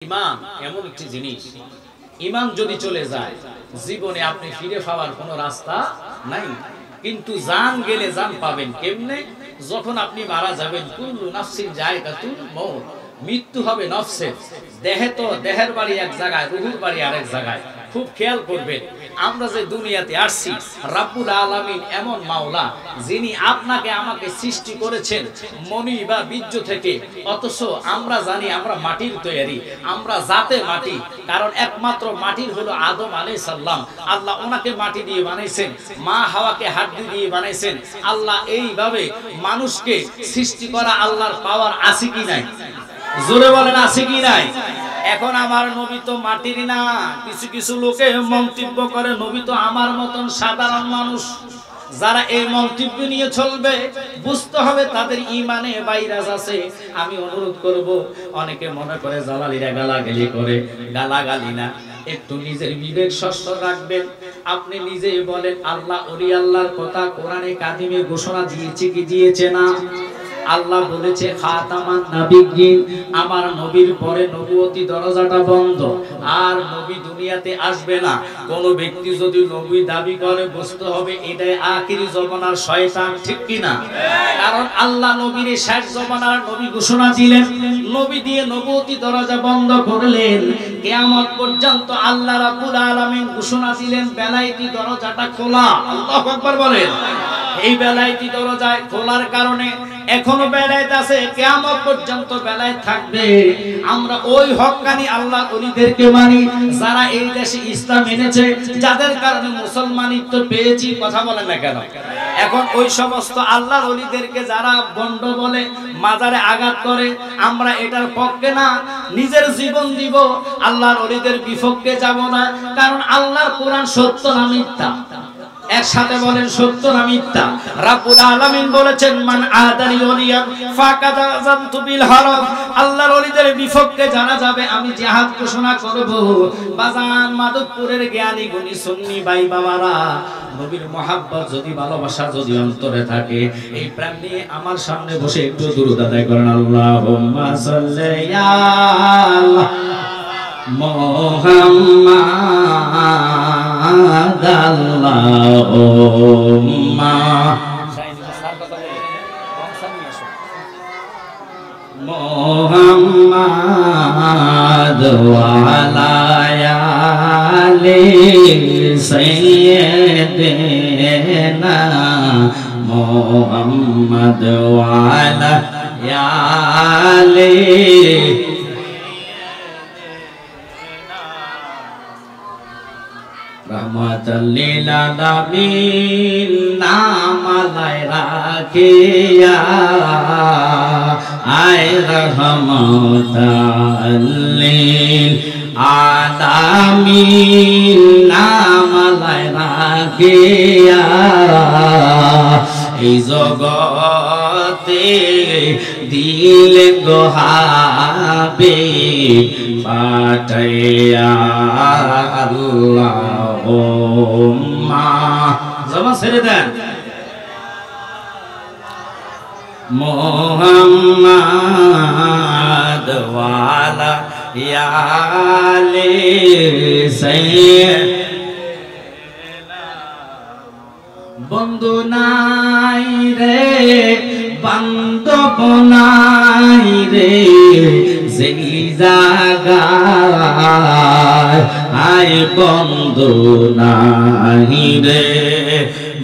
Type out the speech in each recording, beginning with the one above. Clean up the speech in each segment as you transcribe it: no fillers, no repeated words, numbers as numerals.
ঈমান এমন একটি জিনিস, ঈমান যদি চলে যায় জীবনে আপনি ফিরে পাওয়ার কোনো রাস্তা নাই। কিন্তু জান গেলে জান পাবেন কেমনে? যখন আপনি মারা যাবেন, কুল্লু নাফসিন যায়কাতুল মউত, মৃত্যু হবে নফসের। দেহে তো দেহের বাড়ি এক জায়গায়, রুহুর বাড়ি আরেক জায়গায়। খুব খেয়াল করবেন, আমরা যে দুনিয়াতে আসছি, রাব্বুল আলামিন এমন মাওলা যিনি আপনাকে আমাকে সৃষ্টি করেছেন মনি বা বীর্য থেকে, অথচ আমরা জানি আমরা মাটির তৈরি, আমরা জাতে মাটি। কারণ একমাত্র মাটির হলো আদম আলাইহিস সালাম। আল্লাহ ওনাকে মাটি দিয়ে বানাইছেন, মা হাওয়াকে হাড্ডি দিয়ে বানাইছেন। আল্লাহ এইভাবে মানুষকে সৃষ্টি করা আল্লাহর পাওয়ার আছে কি নাই? জোরে বলেন আছে কি নাই? এখন আমার নবী তো মাটির না। কিছু কিছু লোকে মন্তব্য করে নবী তো আমার মতন সাধারণ মানুষ। যারা এই মন্তব্য নিয়ে চলবে, বুঝতে হবে তাদের ঈমানে ভাইরাস আছে। আমি অনুরোধ করব, অনেকে মনে করে জালালিরা গালাগালি করে, গালাগালি না, একটু নিজের বিবেক শস্য রাখবেন। আপনি নিজেই বলেন, আল্লাহ ওলি আল্লাহর কথা কোরআনে কাদিমে ঘোষণা দিয়েছে কি দিয়েছে না? আল্লাহ বলেছে খাতামান নবিয়্যিন, আমার নবীর পরে নবুয়তি দরজাটা বন্ধ, আর নবী দুনিয়াতে আসবে না। কোন ব্যক্তি যদি নবী দাবি করে, বুঝতে হবে এটাই আখিরি জমানার শয়তান, ঠিক কি না? কারণ আল্লাহ নবীর শেষ জমানার নবী ঘোষণা দিলেন, নবী দিয়ে নবুয়তি দরজা বন্ধ করলেন। কিয়ামত পর্যন্ত আল্লাহ রাব্বুল আলামিন ঘোষণা দিলেন বেলায়েতি দরজাটা খোলা। আল্লাহু আকবার বলেন। এই বেলায়েতি দরজা খোলার কারণে এখনো বেলায়েত আছে, কিয়ামত পর্যন্ত বেলায়েত থাকবে। আমরা ওই হক্কানি আল্লাহ ওলিদেরকে মানি যারা এই দেশে ইসলাম এনেছে, যাদের কারণে মুসলমানিত্ব পেয়েছি। কথা বলেন না কেন? এখন ওই সমস্ত আল্লাহর ওলিদেরকে যারা বন্ড বলে, মাজারে আঘাত করে, আমরা এটার পক্ষে না। নিজের জীবন দিব, আল্লাহর ওলিদের বিপক্ষে যাব না। কারণ আল্লাহর কোরআন সত্য না মিথ্যা? একসাথে বলেন, সত্য না মিথ্যা? রাব্বুল আলামিন বলেছেন, মান আদানি ওলিয়া ফাকাদ আযানতু বিল হারাম। আল্লাহর ওলিদের বিপক্ষে জানা যাবে, আমি জিহাদ ঘোষণা করব। বাজান মাদকপুরের জ্ঞানী গুণী সুন্নি ভাই বাবারা, নবীর মহব্বত যদি, ভালোবাসা যদি অন্তরে থাকে, এই প্রেম নিয়ে আমার সামনে বসে একটু দুরূদ আদায় করেন। আল্লাহুম্মা সাল্লি আলা মুহাম্মাদ, আল্লাহুম্মা মুহাম্মাদ ওয়া আলা আলি সাইয়্যিদিনা মুহাম্মাদ ওয়া আলা আলি রাহমাতাল লিল আলামিন। নামালায় রাখিয়া আয় রাহমাতাল লিল আলামিন, নামালায় রাখিয়া এই জগতে দিলেন গো হাবিব পাঠাইয়া। আল্লাহুম্মা জবান ছেড়ে দেন। মুহাম্মাদ ওয়া আলা আলি সাইয়্যিদিনা। বন্ধু নাই রে, বান্ধব নাই রে, যেই জায়গায় আয় বন্ধু নাই রে,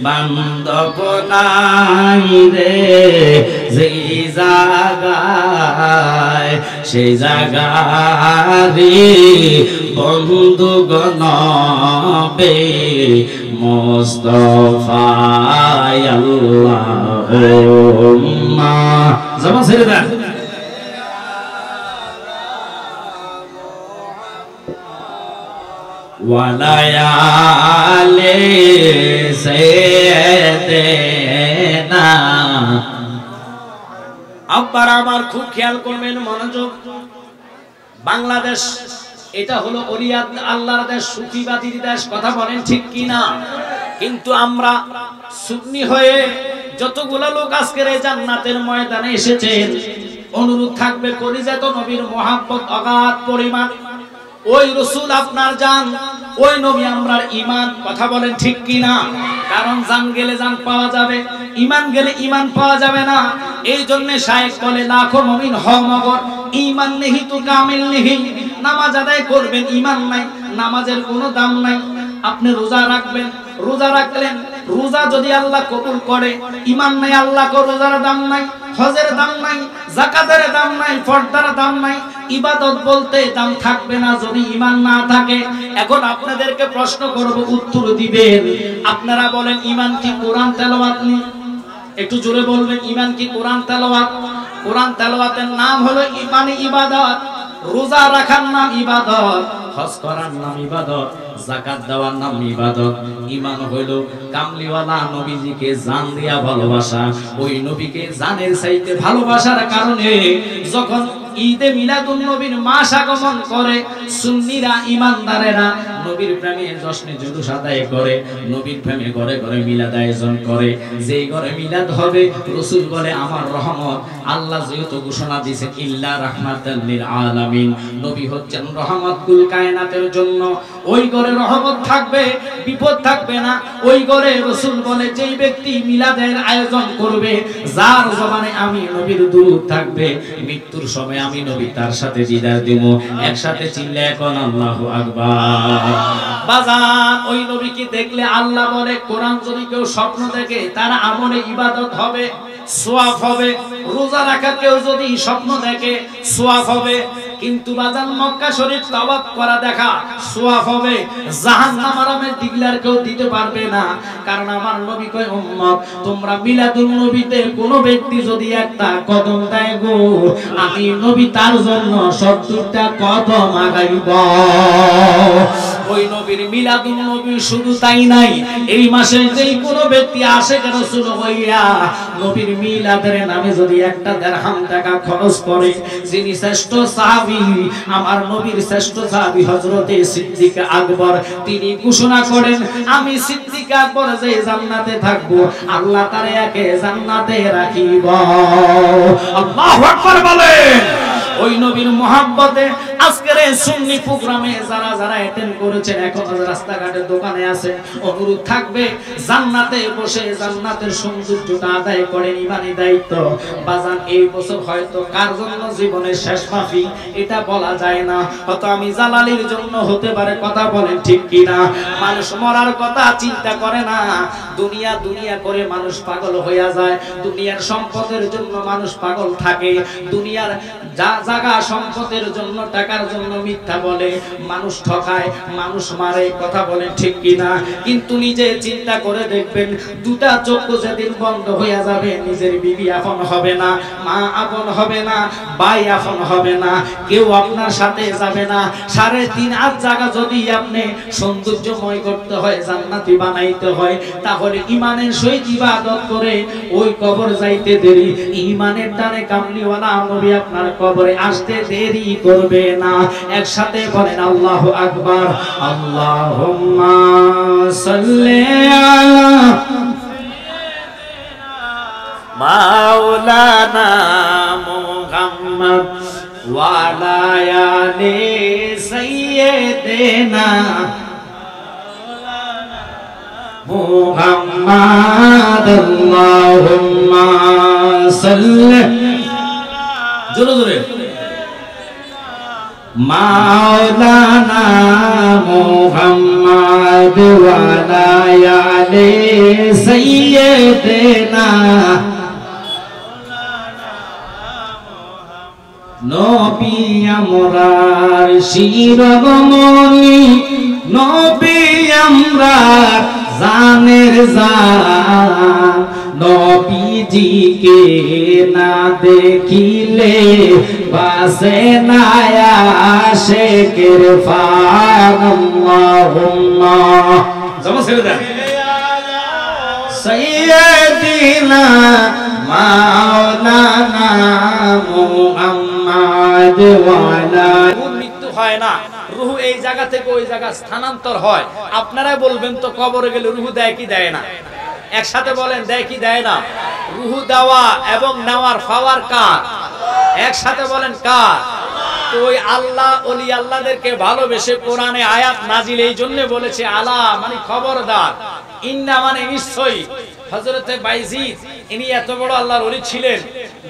বান্ধব নাই রে, যেই জায়গায় সেই জায়গায় বন্ধু গনবে মুস্তাফা। আল্লাহুম্মা জবান ছেড়ে দেন। ওয়ালায়ালে সাইয়্যিদিনা। আপনারা আমার খুব খেয়াল করবেন, মনোযোগ। বাংলাদেশ এটা হলো ওলিয়া আল্লাহর দেশ, সুফিবাদীর দেশ। কথা বলেন ঠিক কি না? কিন্তু আমরা সুন্নি হয়ে যতগুলা লোক আজকের এই জান্নাতের ময়দানে এসেছেন, অনুরোধ থাকবে কলিজায় তো নবীর মহব্বত অগাধ পরিমাণ, ওই রাসূল আপনার জান, ওই নবী আমরার ঈমান। কথা বলেন ঠিক কি না? কারণ জান গেলে জান পাওয়া যাবে, ঈমান গেলে ঈমান পাওয়া যাবে না। এই জন্য শায়েখ বলে লাখো মুমিন হও মগর ঈমান নেহি তো কামিল নেহি। নামাজ আদায় করবেন, ঈমান নাই, নামাজের কোনো দাম নাই। আপনি রোজা রাখবেন, রোজা রাখলেন, রোজা যদি আল্লাহ কবুল করে, ঈমান নাই, আল্লাহ কো রোজার দাম নাই, হজের দাম নাই, যাকাতের দাম নাই, ফরদার দাম নাই। ইবাদত বলতে দাম থাকবে না যদি ঈমান না থাকে। এখন আপনাদেরকে প্রশ্ন করব, উত্তর দিবেন। আপনারা বলেন ঈমান কি কোরআন তেলাওয়াত? একটু জোরে বলবেন, ঈমান কি কোরআন তেলাওয়াত? কোরআন তেলাওয়াতের নাম হলো ঈমান, ইবাদত। রোজা রাখার নাম ইবাদত, হজ করার নাম ইবাদত, যাকাত দেওয়ার নাম ইবাদত। ঈমান হইল কামলিওয়ালা নবীজিকে জান দিয়া ভালোবাসা। ওই নবীকে জানের চাইতে ভালোবাসার কারণে যখন ঈদে মিলাদুন নবীর মাস আগমন করে, সুন্নিরা ঈমানদারেরা নবীর প্রেমে জশ্নে জুলুস আদায় করে, নবীর প্রেমে ঘরে ঘরে মিলাদ আয়োজন করে। যেই ঘরে মিলাদ হবে, রাসূল বলে আমার রহমত। আল্লাহ যেহেতু ঘোষণা দিয়েছেন ইল্লা রাহমাতাল লিল আলামিন, নবী হচ্ছেন রহমতুল কায়নাতের জন্য। ওই ঘরে রহমত থাকবে, বিপদ থাকবে না। ওই ঘরে রাসূল বলে যেই ব্যক্তি মিলাদের আয়োজন করবে, যার জবানে আমি নবীর দুরূদ থাকবে, মৃত্যুর সময় আমি নবী তার সাথে দিদার দেব। একসাথে চিল্লা এখন আল্লাহু আকবার। বাজান, ওই নবীকে দেখলে আল্লাহ বলে কোরআন যদি কেউ স্বপ্ন দেখে তার আমলে ইবাদত হবে, সওয়াব হবে। রোজা রাখা কেউ যদি স্বপ্ন দেখে সওয়াব হবে। কিন্তু বাজান, মক্কা শরীফ তাওয়াফ করা দেখা সওয়াব হবে। জাহান্নাম আরামের ডিক্লার কেউ দিতে পারবে না। কারণ আমার নবী কয়, উম্মত তোমরা মিলাদুন নবীতে কোন ব্যক্তি যদি একটা কদম দেয় গো, আমি নবী তার জন্য 70টা কদম আগাইব। ওই নবীর মিলাদুন নবী শুধু তাই নাই, এই মাসে যেই কোন ব্যক্তি আশিক রাসূল হইয়া নবীর মিলাদের নামে যদি একটা দিরহাম টাকা খরচ করে, যিনি শ্রেষ্ঠ সাহাবী, আমার নবীর শ্রেষ্ঠ সাহাবী হযরতে সিদ্দিক আকবর, তিনি ঘোষণা করেন আমি সিদ্দিক আকবর যে জান্নাতে থাকব, আল্লাহ তারে একে জান্নাতে রাখিব। আল্লাহু আকবার বলেন। ওই নবীর মহব্বতে আজকের এই সুন্নি প্রোগ্রামে যারা যারা অ্যাটেন্ড করেছেন, এখন রাস্তাঘাটে দোকানে আছে, অনুরোধ থাকবে জান্নাতে বসে জান্নাতের সৌন্দর্যটা আদায় করেন, ঈমানি দায়িত্ব। বাজান, এই বছর হয়তো কার জন্য জীবনের শেষ মাফি এটা বলা যায় না, হয়তো আমি জালালির জন্য হতে পারে। কথা বলেন ঠিক কি না? মানুষ মরার কথা চিন্তা করে না, দুনিয়া দুনিয়া করে মানুষ পাগল হয়ে যায়। দুনিয়ার সম্পদের জন্য মানুষ পাগল থাকে, দুনিয়ার জায়গা সম্পদের জন্য, টাকার জন্য মিথ্যা বলে, মানুষ ঠকায়, মানুষ মারে। কথা বলেন ঠিক কিনা? কিন্তু নিজে চিন্তা করে দেখবেন, দুটা চক্ষু যেদিন বন্ধ হয়ে যাবে, নিজের বিবি আপন হবে না, মা আপন হবে না, ভাই আপন হবে না, কেউ আপনার সাথে যাবে না। 3.5 জায়গা যদি আপনি সৌন্দর্যময় করতে হয়, জান্নাতি বানাইতে হয়, তাহলে ঈমানের সহিত ইবাদত করে ওই কবর যাইতে দেরি। ঈমানের টানে কামলিওয়ালা নবী আপনার কবরে আসতে দেরি করবে না। একসাথে বলেন আল্লাহু আকবার। আল্লাহুম্মা সাল্লি আলা মাওলানা মুহাম্মদ ওয়া আলা আলি সাইয়্যিদিনা মুহাম্মদ। আল্লাহুম্মা সাল্লি, জোরে জোরে, মাওলানা মুহাম্মদ ওয়া আলা আলি সাইয়্যিদিনা। নবী আমরার শিরোমণি, নবী আমরার জানের জান, নবীজিকে না দেখিলে বাসে না আশিকের ফান। আল্লাহুম্মা সাইয়্যিদিনা মাওলানা মুহাম্মদ ওয়া আলা। মৃত্যু হয় না, রূহ এই জায়গা থেকে ওই জায়গা স্থানান্তর হয়। আপনারা বলবেন তো কবরে গেলে রূহ দেয় কি দেয় না? একসাথে বলেন দেয় কি দেয় না? রুহু দেওয়া এবং নেওয়ার পাওয়ার কার? একসাথে বলেন কার? তো ওই আল্লাহ ওলি আল্লাহদেরকে ভালোবেসে কোরআনে আয়াত নাজিল এই জন্য বলেছে আলা মানে খবরদার, ইন্না মানে নিশ্চয়ই। হযরতে বাইজিদ ইনি এত বড় আল্লাহর ওলি ছিলেন,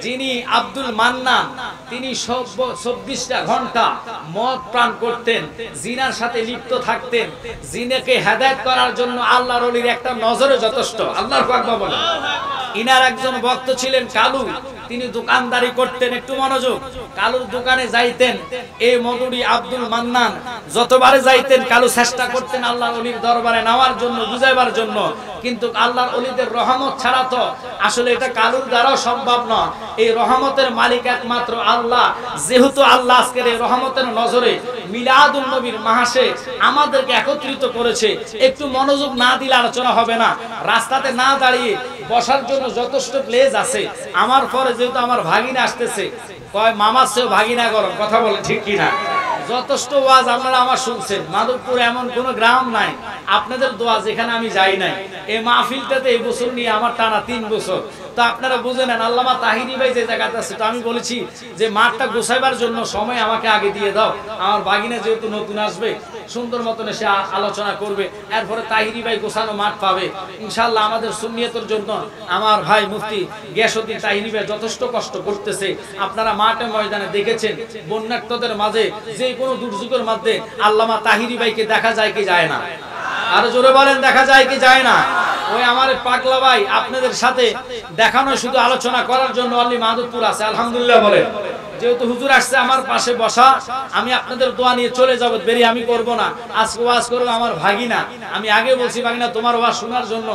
যিনি আব্দুল মান্নান, তিনি 24টা ঘন্টা মদ পান করতেন, জিনার সাথে লিপ্ত থাকতেন। জিনাকে হেদায়েত করার জন্য আল্লাহর ওলির একটা নজরে যথেষ্ট। আল্লাহু আকবার বলেন। ইনার একজন ভক্ত ছিলেন কালু, তিনি দোকানদারি করতেন। একটু মনোযোগ। কালুর দোকানে যাইতেন এই মদুরি আব্দুল মান্নান, যতবারে যাইতেন কালু চেষ্টা করতেন আল্লাহর ওলির দরবারে নেওয়ার জন্য, বুঝাইবার জন্য, কিন্তু আল্লাহর ওলিদের রহমত ছাড়া তো আসলে এটা কালুর দ্বারাও সম্ভব নয়। এই রহমতের মালিক একমাত্র আল্লাহ। যেহেতু আল্লাহ আজকের এই রহমতের নজরে মিলাদুন নবীর মাসে আমাদেরকে একত্রিত করেছে, একটু মনোযোগ না দিলে আলোচনা হবে না। রাস্তাতে না দাঁড়িয়ে বসার জন্য যথেষ্ট প্লেস আছে। আমার পরে যেহেতু আমার ভাগিনা আসতেছে, কয় মামার চেয়েও ভাগিনা গরম, কথা বলে ঠিক কিনা? যথেষ্ট ওয়াজ আপনারা আমার শুনছেন। মাধবপুর এমন কোন গ্রাম নাই আপনাদের দোয়া যেখানে আমি যাই নাই। এই মাহফিলটাতে এই বছর নিয়ে আমার টানা 3 বছর। তো আপনারা বুঝে নেন আল্লামা তাহিরি ভাই যে জায়গাতে আছে, তো আমি বলেছি যে মাঠটা গোছাইবার জন্য সময় আমাকে আগে দিয়ে দাও। আমার বাগিনা যেহেতু নতুন আসবে, সুন্দর মতন সে আলোচনা করবে, এরপরে তাহিরি ভাই গোছানো মাঠ পাবে ইনশাআল্লাহ। আমাদের সুন্নিয়তের জন্য আমার ভাই মুফতি গিয়াসউদ্দিন তাহিরি ভাই যথেষ্ট কষ্ট করতেছে। আপনারা মাঠে ময়দানে দেখেছেন বন্যার্তদের মাঝে যে কোনো দুর্যোগের মধ্যে আল্লামা তাহিরি ভাইকে দেখা যায় কি যায় না? আর জোরে বলেন দেখা যায় কি যায় না? ওই আমার পাগলা ভাই আপনাদের সাথে দেখানো শুধু আলোচনা করার জন্য অনলি মাধবপুর আছে। আলহামদুলিল্লাহ বলেন। যেহেতু হুজুর আসছে আমার পাশে বসা, আমি আপনাদের দোয়া নিয়ে চলে যাব, বেরি আমি করব না। আজকে ওয়াজ করবো আমার ভাগিনা। আমি আগে বলছি ভাগিনা তোমার ওয়াজ শোনার জন্য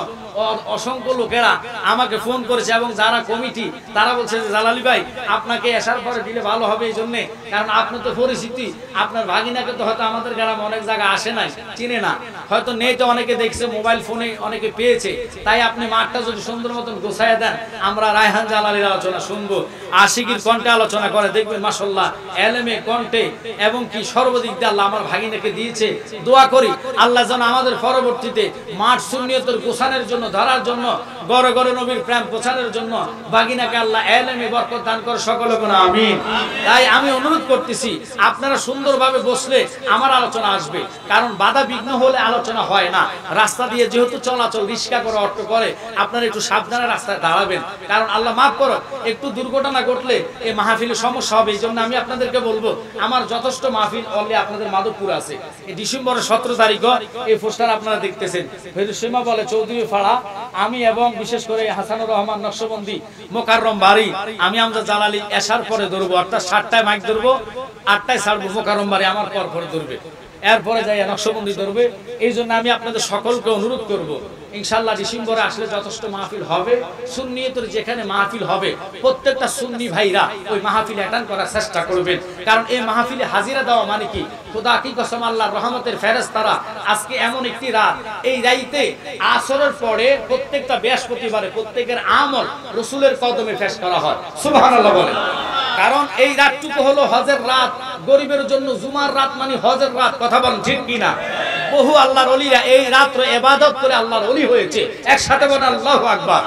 অসংখ্য লোকেরা আমাকে ফোন করেছে, এবং যারা কমিটি তারা বলছে যে জালালী ভাই আপনাকে আসার পরে দিলে ভালো হবে, এই জন্য কারণ আপনি তো পরিচিতি, আপনার ভাগিনাকে তো হয়তো আমাদের গ্রামে অনেক জায়গা আসে নাই, চিনে না, হয়তো নেটে অনেকে দেখছে, মোবাইল ফোনে অনেকে পেয়েছে। তাই আপনি মাঠটা যদি সুন্দর মতন গোছায় দেন, আমরা রায়হান জালালীর আলোচনা শুনবো, আশিকির কণ্ঠে আলোচনা করে দেখবেন মাশাআল্লাহ এলেমে কণ্ঠে, এবং কি সর্বদিক দিয়ে আল্লাহ আমার ভাগিনাকে দিয়েছে। দোয়া করি আল্লাহ যেন আমাদের পরবর্তীতে মাঠ সুন্নিয়তের গোছানোর জন্য, ধরার জন্য, গড়ে গড়ে নবীর প্রেম পৌঁছানোর জন্য ভাগিনাকে আল্লাহ এলেমে বরকত দান করে সকলে কোন আমিন। তাই আমি অনুরোধ করতেছি আপনারা সুন্দরভাবে বসলে আমার আলোচনা আসবে, কারণ বাধা বিঘ্ন হলে আলোচনা হয় না। রাস্তা দিয়ে যেহেতু চলাচল, রিক্সা করে, অটো করে, আপনারা একটু সাবধানে রাস্তায় দাঁড়াবেন, কারণ আল্লাহ মাফ করো একটু দুর্ঘটনা ঘটলে এই মাহফিলে সমস্যা হবে। এই জন্য আমি আপনাদেরকে বলবো আমার যথেষ্ট মাহফিল অলরেডি আপনাদের মাধবপুর আছে। এই ডিসেম্বরের 17 তারিখ এই পোস্টার আপনারা দেখতেছেন, ফেরুসীমা বলে চৌধুরী ফাড়া, আমি এবং বিশেষ করে হাসানুর রহমান নকশবন্দি মোকাররম বাড়ি, আমি আমজাদ জালালী এশার পরে ধরবো, অর্থাৎ 7টায় মাইক ধরবো, 8টায় ছাড়বো। মোকাররম বাড়ি আমার পর পরে ধরবে, এরপরে যাই নকশবন্দি ধরবে। এই জন্য আমি আপনাদের সকলকে অনুরোধ করব ইনশাআল্লাহ ডিসেম্বরে আসলে যথেষ্ট মাহফিল হবে। সুন্নিয়তের যেখানে মাহফিল হবে প্রত্যেকটা সুন্নি ভাইরা ওই মাহফিল অ্যাটেন্ড করার চেষ্টা করবেন, কারণ এই মাহফিলে হাজিরা দেওয়া মানে কি খোদা কি কসম আল্লাহর রহমতের ফেরেশতারা আজকে এমন একটি রাত, এই রাইতে আসরের পরে প্রত্যেকটা বৃহস্পতিবারে প্রত্যেকের আমল রাসূলের কদমে পেশ করা হয়। সুবহানাল্লাহ বলেন। কারণ এই রাতটুকু হলো হজের রাত, গরিবের জন্য জুমার রাত মানে হজের রাত, কথা বলেন ঠিক কিনা? বহু আল্লাহর ওলিরা এই রাত্রে ইবাদত করে আল্লাহর ওলি হয়েছে। একসাথে বলেন আল্লাহু আকবার।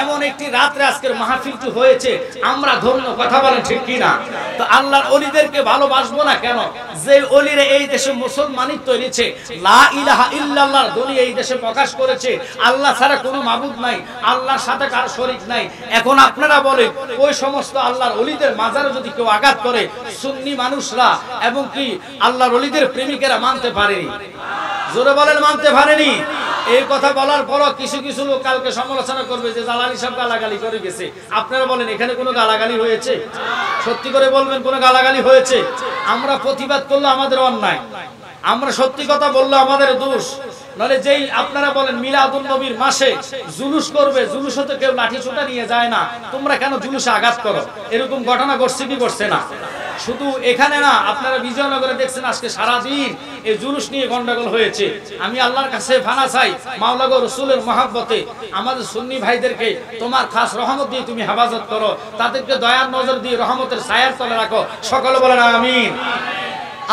এমন একটি রাত্রে আজকের মাহফিলটি হয়েছে, আমরা ধন্য, কথা বলেন ঠিক কিনা? তো আল্লাহর ওলিদেরকে ভালোবাসবো না কেন? যে ওলিরা এই দেশে মুসলমানিত্ব এনেছে, লা ইলাহা ইল্লাল্লাহর ধ্বনি এই দেশে প্রকাশ করেছে, আল্লাহ ছাড়া কোনো মাবুদ নাই, আল্লাহর সাথে কারো শরীক নাই। এখন আপনারা বলেন ওই সমস্ত আল্লাহর ওলিদের মাজারে যদি কেউ আঘাত করে, সুন্নি মানুষরা এবং কি আল্লাহর ওলিদের প্রেমিকেরা মানতে পারেনি? জোরে বলেন মানতে পারেনি? এই কথা বলার পরও কিছু কিছু লোক কালকে সমালোচনা করবে যে জালালী সব গালাগালি করে গেছে। আপনারা বলেন এখানে কোনো গালাগালি হয়েছে? সত্যি করে বলবেন কোনো গালাগালি হয়েছে? আমরা প্রতিবাদ করলে আমাদের অন্যায়, আমরা সত্যি কথা বললে আমাদের দোষ। নাহলে যেই আপনারা বলেন মিলাদুন নবীর মাসে জুলুস করবে, জুলুস হতে কেউ লাঠি ছোটা নিয়ে যায় না, তোমরা কেন জুলুসে আঘাত করো? এরকম ঘটনা ঘটছে কি ঘটছে না? শুধু এখানে না, আপনারা বিজয়নগরে দেখছেন আজকে সারাদিন এই জুলুস নিয়ে গন্ডগোল হয়েছে। আমি আল্লাহর কাছে ফানা চাই, মাওলা গো রাসূলের মহব্বতে আমাদের সুন্নি ভাইদেরকে তোমার খাস রহমত দিয়ে তুমি হেফাজত করো, তাদেরকে দয়ার নজর দিয়ে রহমতের ছায়ার তলে রাখো। সকলে বলেন আমিন।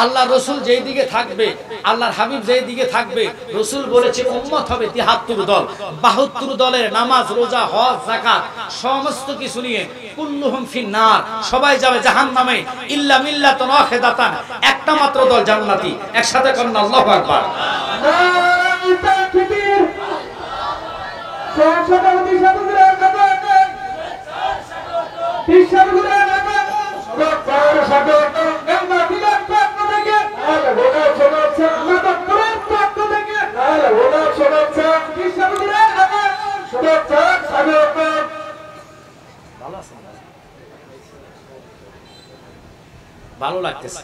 আল্লাহ রসুল যেই দিকে থাকবে, আল্লাহর হাবিব যেই দিকে থাকবে, রসুল বলেছে উম্মত হবে ৭৩ দল। ৭২ দলের নামাজ, রোজা, হজ, যাকাত সমস্ত কিছু নিয়ে কুল্লুহুম ফিন্নার, সবাই যাবে জাহান্নামে ইল্লা মিল্লাতুন ওয়াহিদাতান, একটা মাত্র দল জান্নাতি। একসাথে করেন আল্লাহু আকবার। নারে তাকবীর। সহসভাপতি সাধুগুরু আকাবাত বিশ্বগুরু আকাবাত সবার সাথে গঙ্গা বিলাস পক্ষ থেকে আলে ওনা শুনাচ্ছে মাদক করে পক্ষ থেকে আলে ওনা শুনাচ্ছে বিশ্বগুরু আকাবাত শুনাচ্ছে সাধুবাদ। ভালো আছে, ভালো লাগতেছে।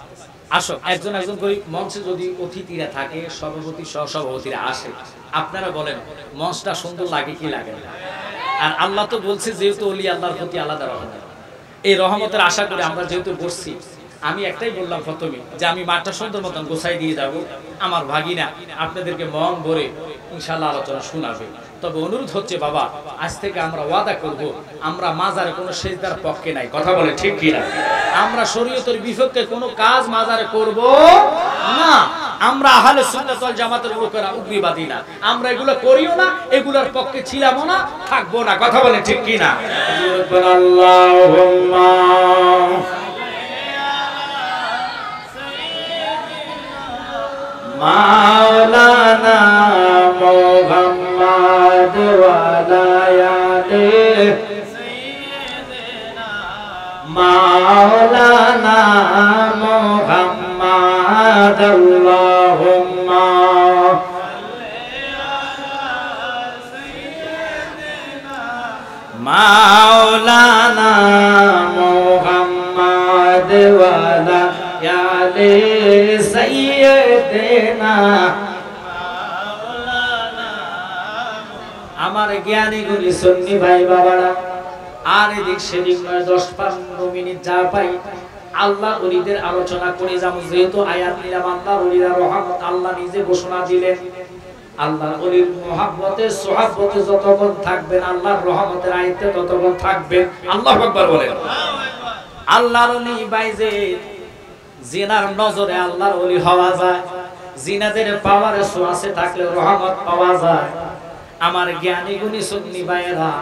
আসো একজন একজন করে মঞ্চে যদি অতিথিরা থাকে, সভাপতি সহসভাপতিরা আসে, আপনারা বলেন মঞ্চটা সুন্দর লাগে কি লাগে না? আর আল্লাহ তো বলছে যেহেতু ওলি আল্লাহর প্রতি আলাদা রহমত, এই রহমতের আশা করে আমরা যেহেতু বসছি, আমি একটাই বললাম প্রথমে যে আমি মাঠটা সুন্দর মতন গোছাই দিয়ে যাব, আমার ভাগিনা আপনাদেরকে মন ভরে ইনশাআল্লাহ আলোচনা শোনাবে। তবে অনুরোধ হচ্ছে বাবা, আজ থেকে আমরা ওয়াদা করব আমরা মাজারে কোনো সেজদার পক্ষে নাই, কথা বলে ঠিক কিনা? আমরা শরীয়তের বিপক্ষে কোনো কাজ মাজারে করব না। আমরা আহলে সুন্নাত ওয়াল জামাতের লোকেরা উগ্রবাদী না, আমরা এগুলো করিও না, এগুলোর পক্ষে ছিলামও না, থাকবো না, কথা বলে ঠিক কিনা? আল্লাহুম্মা মাওলানা মুহাম্মদ ওয়া আলা আলিহি সাইয়্যিদিনা মাওলানা মুহাম্মদ আল্লাহুম্মা সাল্লি আলা সাইয়্যিদিনা মাওলানা মুহাম্মদ ওয়া আলা আলিহি সাইয়্যিদিনা মাওলানা। আমার জ্ঞানী গুণী সুন্নি ভাই বাবারা, আর এদিক সেদিক নয়, 10-15 মিনিট যা পাই আল্লাহ ওলিদের আলোচনা করে যাবো। যেহেতু আয়াত নিলাম আল্লাহ ওলিরা রহমত, আল্লাহ নিজে ঘোষণা দিলেন আল্লাহ ওলির মুহাব্বতে সোহাব্বতে যতক্ষণ থাকবেন, আল্লাহর রহমতের আয়াতে ততক্ষণ থাকবেন। আল্লাহু আকবার বলেন। আল্লাহর ওলি বাইজে জিনার নজরে আল্লাহর ওলি হওয়া যায়, জিনাদের পাওয়ারে সোয়াসে থাকলে রহমত পাওয়া যায়। আমার জ্ঞানী গুণী সুন্নি ভাইয়েরা,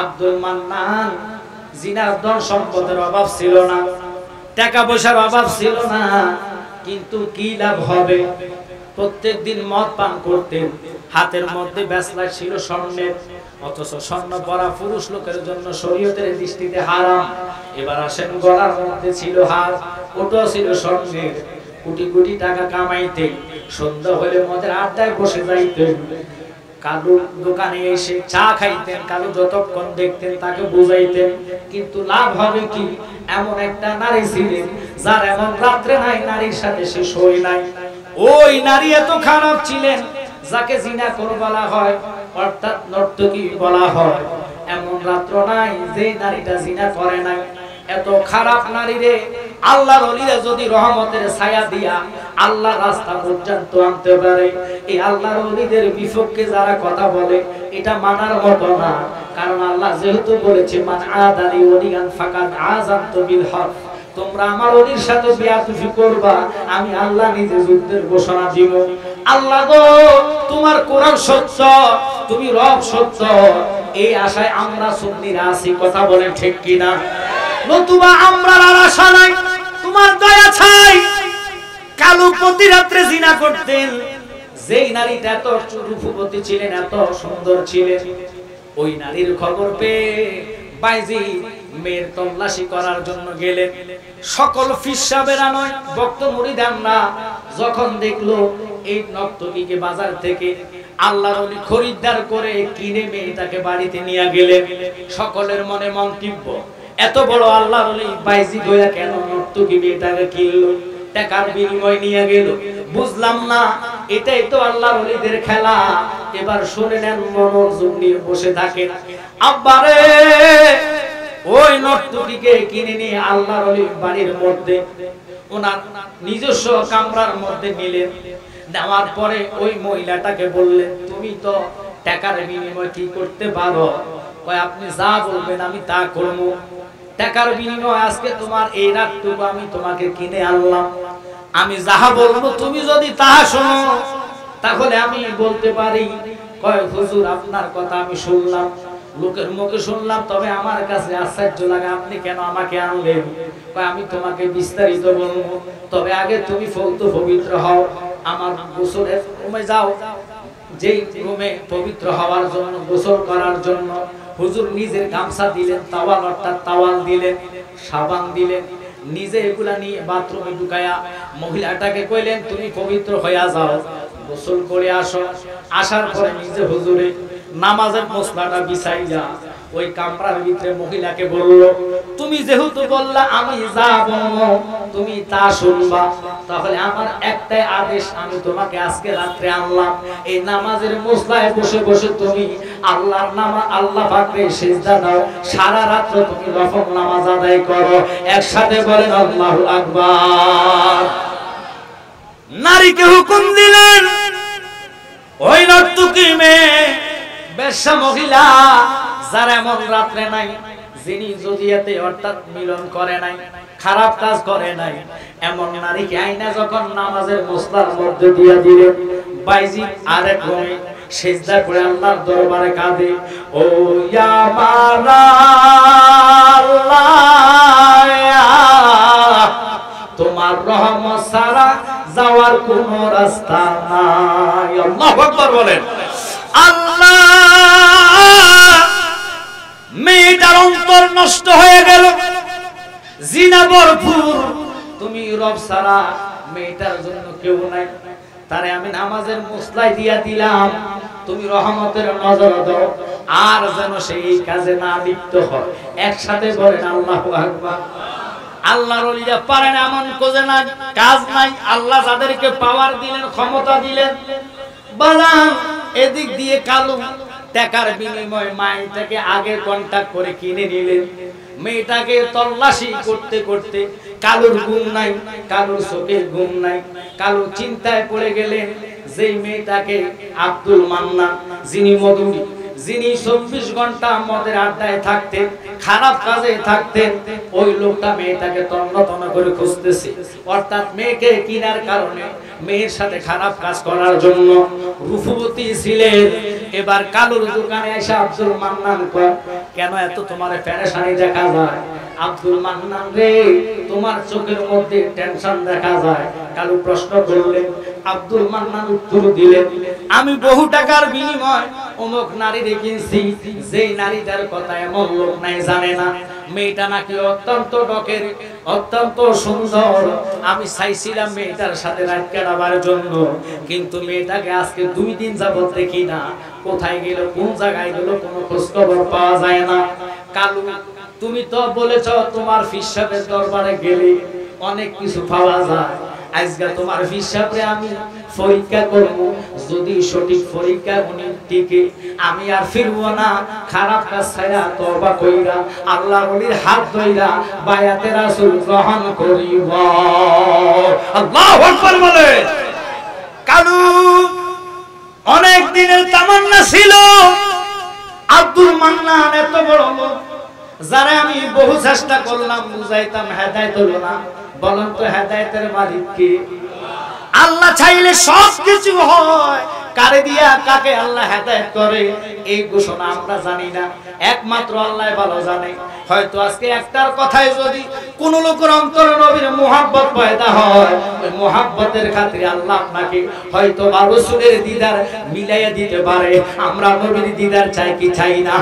আব্দুল মান্নান জিনার ধন সম্পদের অভাব ছিল না, টাকা পয়সার অভাব ছিল না, কিন্তু কি লাভ হবে? প্রত্যেকদিন মদ পান করতেন, হাতের মধ্যে ব্যাসলাইট ছিল স্বর্ণের, অথচ স্বর্ণ পরা পুরুষ লোকের জন্য শরীয়তের দৃষ্টিতে হারাম। এবার আসেন গলার মধ্যে ছিল হার, ওটাও ছিল স্বর্ণের, কোটি কোটি টাকা কামাইতেন, সন্ধ্যা হলে মদের আড্ডায় বসে যাইতেন, কালু দোকানে এসে চা খাইতেন, কালু যতক্ষণ দেখতেন তাকে বুঝাইতেন, কিন্তু লাভ হবে কি? এমন একটা নারী ছিলেন যার এমন রাত্রে নাই নারীর সাথে সে শোয় নাই। ওই নারী এত খারাপ ছিলেন যাকে জিনা কর বলা হয়, অর্থাৎ নর্তকী বলা হয়। এমন রাত্র নাই যে নারীটা জিনা করে নাই। এত খারাপ নারীরে আল্লাহর ওলিরা যদি রহমতের ছায়া দিয়া আল্লাহ রাস্তা পর্যন্ত আনতে পারে, এই আল্লাহর ওলিদের বিপক্ষে যারা কথা বলে এটা মানার মতো না। কারণ আল্লাহ যেহেতু বলেছে মান আদানি ওলিয়ান ফাকাদ আযানতু বিল হক, তোমরা আমার ওলির সাথে বিয়াতুফি করবা, আমি আল্লাহ নিজে যুদ্ধের ঘোষণা দিব। আল্লাহ গো, তোমার কোরআন সত্য, তুমি রব সত্য, এই আশায় আমরা সুন্নিরা আছি, কথা বলেন ঠিক কিনা? নতুবা আমরা আর আশা নাই, তোমার দয়া চাই। কালু প্রতি রাত্রে জিনা করতেন, যেই নারীটা এত রূপবতী ছিলেন, এত সুন্দর ছিলেন, ওই নারীর খবর পেয়ে বাইজি মেয়ের তল্লাশি করার জন্য গেলেন। সকল ফিসাবেরা নয়, ভক্ত মুরিদানরা যখন দেখলো এই নর্তকীকে বাজার থেকে আল্লাহর ওলি খরিদ্দার করে কিনে মেয়েটাকে বাড়িতে নিয়ে গেলেন, সকলের মনে মন্তব্য, এত বড় আল্লাহর ওলি বাইজি দয়া কেন নর্তকী মেয়েটাকে কিনলো, টাকার বিনিময় নিয়ে গেল? বুঝলাম না, এটাই তো আল্লাহর ওলিদের খেলা। এবার শুনে নেন, মনোযোগ নিয়ে বসে থাকেন। আব্বারে ওই নর্তকীকে কিনে নিয়ে আল্লাহর ওলির বাড়ির মধ্যে ওনার নিজস্ব কামরার মধ্যে নিলেন। নেওয়ার পরে ওই মহিলাটাকে বললেন, তুমি তো টাকার বিনিময় কি করতে পারো? কয় আপনি যা বলবেন আমি তা করবো। টাকার বিনিময় আজকে তোমার এই রাতটুকু আমি তোমাকে কিনে আনলাম। আমি যাহা বলবো তুমি যদি তাহা শোনো তাহলে আমি বলতে পারি। কয় হুজুর আপনার কথা আমি শুনলাম, লোকের মুখে শুনলাম, তবে আমার কাছে আশ্চর্য লাগে আপনি কেন আমাকে আনলেন? কয় আমি তোমাকে বিস্তারিত বলবো, তবে আগে তুমি পবিত্র হও, আমার গোসলের রুমে যাও। যেই রুমে পবিত্র হওয়ার জন্য, গোসল করার জন্য হুজুর নিজের গামছা দিলেন, তাওয়াল অর্থাৎ তাওয়াল দিলেন, সাবান দিলেন, নিজে এগুলা নিয়ে বাথরুমে ঢুকায়া মহিলাটাকে কইলেন তুমি পবিত্র হইয়া যাও, গোসল করে আসো। আসার পরে নিজে হুজুরে নামাজের মসলাটা বিছাইয়া ওই কামরার ভিতরে মহিলাকে বলল তুমি যেহেতু বললা আমি যা বলবো তুমি তা শুনবা, তাহলে আমার একটাই আদেশ, আমি তোমাকে আজকে রাত্রে আনলাম, এই নামাজের মসলায় বসে বসে তুমি আল্লাহর নামা আল্লাহ পাকে সিজদা দাও, সারা রাত তুমি নফল নামাজ আদায় করো। একসাথে বলেন আল্লাহু আকবার। নারীকে হুকুম দিলেন, ওই নর্তকী মেয়ে, বেশ্যা মহিলা, যার এমন রাত্রে নাই, যিনি যদিয়াতে অর্থাৎ মিলন করে নাই, খারাপ কাজ করে নাই, এমন নারীকে আইনা যখন নামাজের মসলার মধ্যে দিয়া দিলেন, বাইজি আরেক রুমে সিজদা করে আল্লাহর দরবারে কাঁদে, ও ইয়া মারা আল্লাহ, তোমার রহমত ছাড়া যাওয়ার কোন রাস্তা নাই। আল্লাহু আকবার বলেন। আল্লাহ, মেয়েটার অন্তর নষ্ট হয়ে গেল, জিনা ভরপুর, তুমি রব ছাড়া মেয়েটার জন্য কেউ নাই, তারে আমি নামাজের মুসলাই দিয়া দিলাম, তুমি রহমতের নজর দাও, আর যেন সেই কাজে না লিপ্ত হয়। একসাথে বলেন আল্লাহু আকবার। আল্লাহর ওলিরা পারেন এমন কোজে না কাজ নাই। আল্লাহ যাদেরকে পাওয়ার দিলেন, ক্ষমতা দিলেন, বালাম এদিক দিয়ে কালু টাকার বিনিময়ে মাইটাকে আগে কন্টাক্ট করে কিনে নিলেন। মেয়েটাকে তল্লাশি করতে করতে কালুর ঘুম নাই, কালুর চোখের ঘুম নাই, কালু চিন্তায় পড়ে গেলেন। যেই মেয়েটাকে আব্দুল মান্নান, যিনি মধুরী, যিনি 24 ঘন্টা মদের আড্ডায় থাকতেন, খারাপ কাজে থাকতেন, ওই লোকটা মেয়েটাকে তন্ন তন্ন করে খুঁজতেছে, অর্থাৎ মেয়েকে কিনার কারণে, মেয়ের সাথে খারাপ কাজ করার জন্য রূপবতী ছিলেন। এবার কালুর দোকানে এসে আব্দুল মান্নান কয়, কেন এত তোমার পেরেশানি দেখা যায়? আব্দুল মান্নান রে, তোমার চোখের মধ্যে টেনশন দেখা যায়। কালু প্রশ্ন করলেন, আব্দুল মান্নান উত্তর দিলেন, আমি বহু টাকার বিনিময় অমুক নারী কিনছি, যেই নারীটার কথা এমন লোক নাই জানে না, মেয়েটা নাকি অত্যন্ত ডকের, অত্যন্ত সুন্দর। আমি চাইছিলাম মেয়েটার সাথে রাত কাটাবার জন্য, কিন্তু মেয়েটাকে আজকে 2 দিন যাবত দেখি না, কোথায় গেল, কোন জায়গায় গেল, কোনো খোঁজ খবর পাওয়া যায় না। কালু, তুমি তো বলেছ তোমার ফিসাবের দরবারে গেলে অনেক কিছু পাওয়া যায়, আজকে তোমার ফিসাবে আমি পরীক্ষা করব, যদি সঠিক পরীক্ষা উনি টিকে আমি আর ফিরবো না, খারাপ কাজ ছাড়া তওবা কইরা আল্লাহর ওলির হাত ধইরা বায়াতে রাসূল গ্রহণ করিব। আল্লাহু আকবার বলে। কালু অনেক দিনের তামান্না ছিল, আব্দুল মান্নান এত বড় লোক, যারা আমি বহু চেষ্টা করলাম বুঝাইতাম, হেদায়েত হলো না। বলেন তো হেদায়েতের মালিক কে? আল্লাহ চাইলে সব কিছু হয়, কারে দিয়া কাকে আল্লাহ হেদায়েত করে এই ঘোষণা আমরা জানি না, একমাত্র আল্লাহ ভালো জানে। হয়তো আজকে একটার কথায় যদি কোন লোকের অন্তরে নবীর মুহাব্বত পয়দা হয়, ওই মুহাব্বতের খাতিরে আল্লাহ আপনাকে হয়তো রাসূলের দিদার মিলাইয়া দিতে পারে। আমরা নবীর দিদার চাই কি চাই না?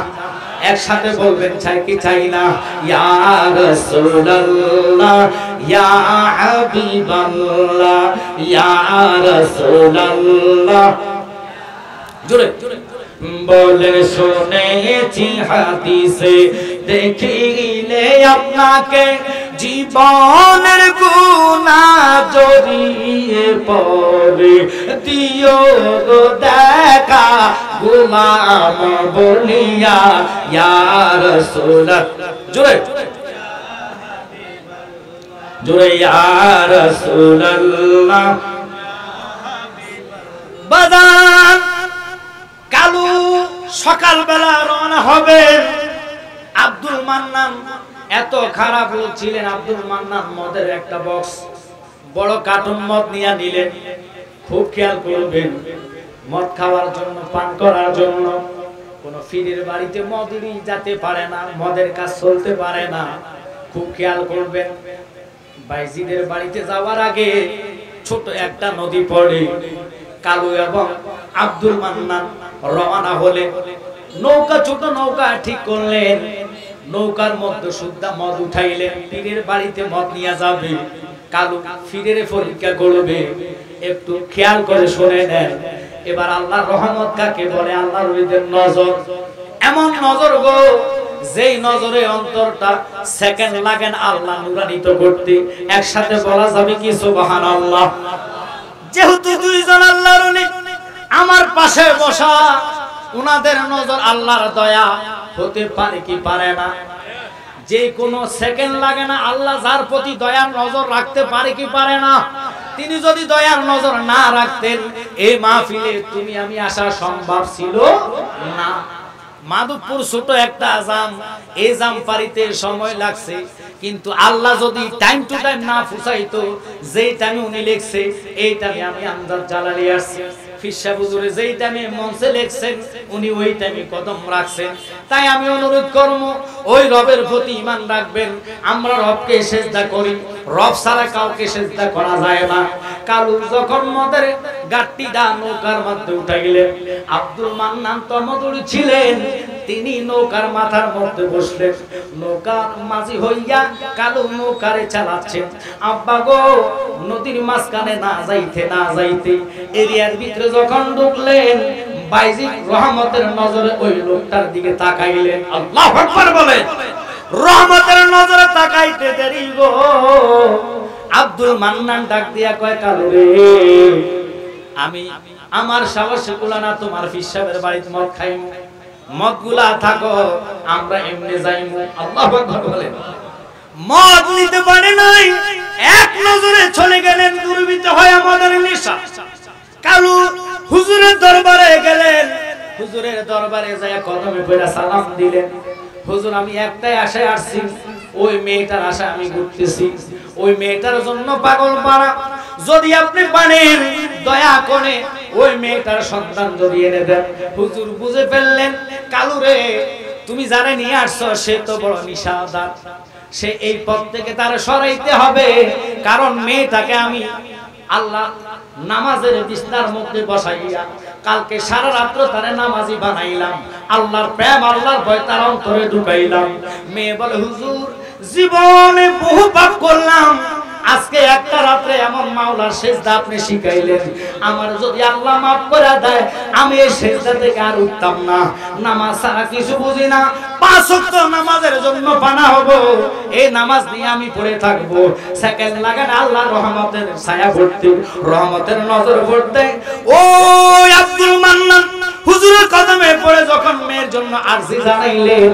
একসাথে বলবেন, চাই কি চাই না? ইয়া রাসূলুল্লাহ, ইয়া হাবিবাল্লাহ, ইয়া রাসূলুল্লাহ, জোরে বলে শুনেছি হাদিসে, দেখিলে আপনাকে জীবনের গুনাহ জড়িয়ে পড়ে, দিও গো দেখা গোলাম বলিয়া, ইয়া রাসূলুল্লাহ, জোরে জোরে, ইয়া রাসূলুল্লাহ। বাজান কালু সকালবেলা রওনা হবে। আব্দুল মান্নান এত খারাপ লোক ছিলেন, আব্দুল মান্নান মদের একটা বক্স বড় কার্টুন মদ নিয়ে নিলেন। খুব খেয়াল করবেন, মদ খাওয়ার জন্য, পান করার জন্য কোন ফিরের বাড়িতে মদই যেতে পারে না, মদের কাজ চলতে পারে না। খুব খেয়াল করবেন, বাইজিদের বাড়িতে যাওয়ার আগে ছোট একটা নদী পড়ে। কালু এবং আব্দুল মান্নান রওনা হলে নৌকা, ছোট নৌকা ঠিক করলেন। নৌকার মধ্যে শুদ্ধা মদ উঠাইলেন, পীরের বাড়িতে মদ নিয়ে যাবে। কালু ফিরের পরীক্ষা করবে, একটু খেয়াল করে শুনে নেন। এবার আল্লাহর রহমত কাকে বলে? আল্লাহর ওলিদের নজর, এমন নজর গো, যেই নজরে অন্তরটা সেকেন্ড লাগেন আল্লাহ নুরানিত করতে। একসাথে বলা যাবে কি সুবহানাল্লাহ? যেহেতু দুইজন আল্লাহর ওলি আমার পাশে বসা, উনাদের নজর আল্লাহর দয়া হতে পারে কি পারে না? যে কোনো সেকেন্ড লাগে না, আল্লাহ যার প্রতি দয়ার নজর রাখতে পারে কি পারে না? তিনি যদি দয়ার নজর না রাখতেন, এই মাহফিলে তুমি আমি আসা সম্ভব ছিল না। মাধবপুর ছোট একটা জাম, এই জাম পারিতে সময় লাগছে, কিন্তু আল্লাহ যদি টাইম টু টাইম না ফুসাইতো, যেই টাইমে উনি লিখছে এই টাইমে আমি আমজাদ জালালি আসছি। ফিরসা হুজুরে যেই টাইমে মঞ্চে লেখছেন, উনি ওই টাইমে কদম রাখছেন। তাই আমি অনুরোধ করব, ওই রবের প্রতি ঈমান রাখবেন। আমরা রবকে সিজদা করি, রব ছাড়া কাউকে সিজদা করা যায় না। কালু যখন মদের গাট্টি দা নৌকার মধ্যে উঠাইলেন, আব্দুল মান্নান তমদুরি ছিলেন, তিনি নৌকার মাথার মধ্যে বসলেন। নৌকার মাঝি হইয়া কালু নৌকারে চালাচ্ছেন। আব্বা গো, নদীর মাঝখানে না যাইতে না যাইতে এরিয়ার ভিতরে যখন ঢুকলেন, বাইজি রহমতের নজরে ওই লোকটার দিকে তাকাইলেন। আল্লাহু আকবার বলেন। রহমতের নজরে তাকাইতে দেরি গো, আব্দুল মান্নান ডাক দিয়া কয়, কালু রে, আমি আমার সাহসে কুলানা তোমার ফিসাবের বাড়িতে মদ খাইমু, মদ গুলা থাকো, আমরা এমনি যাইমু। আল্লাহু আকবার বলেন। মদ নিতে পারে নাই, এক নজরে চলে গেলেন দুর্বৃত্ত হয়ে মদের নেশা। কালু হুজুরের দরবারে গেলেন, হুজুরের দরবারে যায় কদমে পড়ে সালাম দিলেন। হুজুর, আমি একটাই আশায় আসছি, ওই মেয়েটার আশায় আমি ঘুরতেছি, ওই মেয়েটার জন্য পাগল পাড়া, যদি আপনি পারেন দয়া করে ওই মেয়েটার সন্তান যদি এনে দেন। হুজুর বুঝে ফেললেন, কালু রে, তুমি যারা নিয়ে আসছো সে তো বড় নিশাদার, সে এই পথ থেকে তার সরাইতে হবে। কারণ মেয়েটাকে আমি আল্লাহ নামাজের বিছনার মধ্যে বসাইয়া কালকে সারা রাত্র তারে নামাজি বানাইলাম, আল্লাহর প্রেম আল্লাহর ভয় তার অন্তরে ঢুকাইলাম। মেয়ে বলে, হুজুর, জীবনে বহু পাপ করলাম, আজকে একটা রাত্রে এমন মাওলার সিজদা আপনি শিখাইলেন, আমার যদি আল্লাহ মাফ করে দেয়, আমি এই সিজদা থেকে আর উঠতাম না। নামাজ ছাড়া কিছু বুঝি না, 5 ওয়াক্ত নামাজের জন্য বানা হব, এই নামাজ নিয়ে আমি পড়ে থাকবো। সেকেন্ড লাগে না আল্লাহর রহমতের ছায়া পড়তে, রহমতের নজর পড়তে। ওই আব্দুল মান্নান হুজুরের কদমে পড়ে যখন মেয়ের জন্য আরজি জানাইলেন,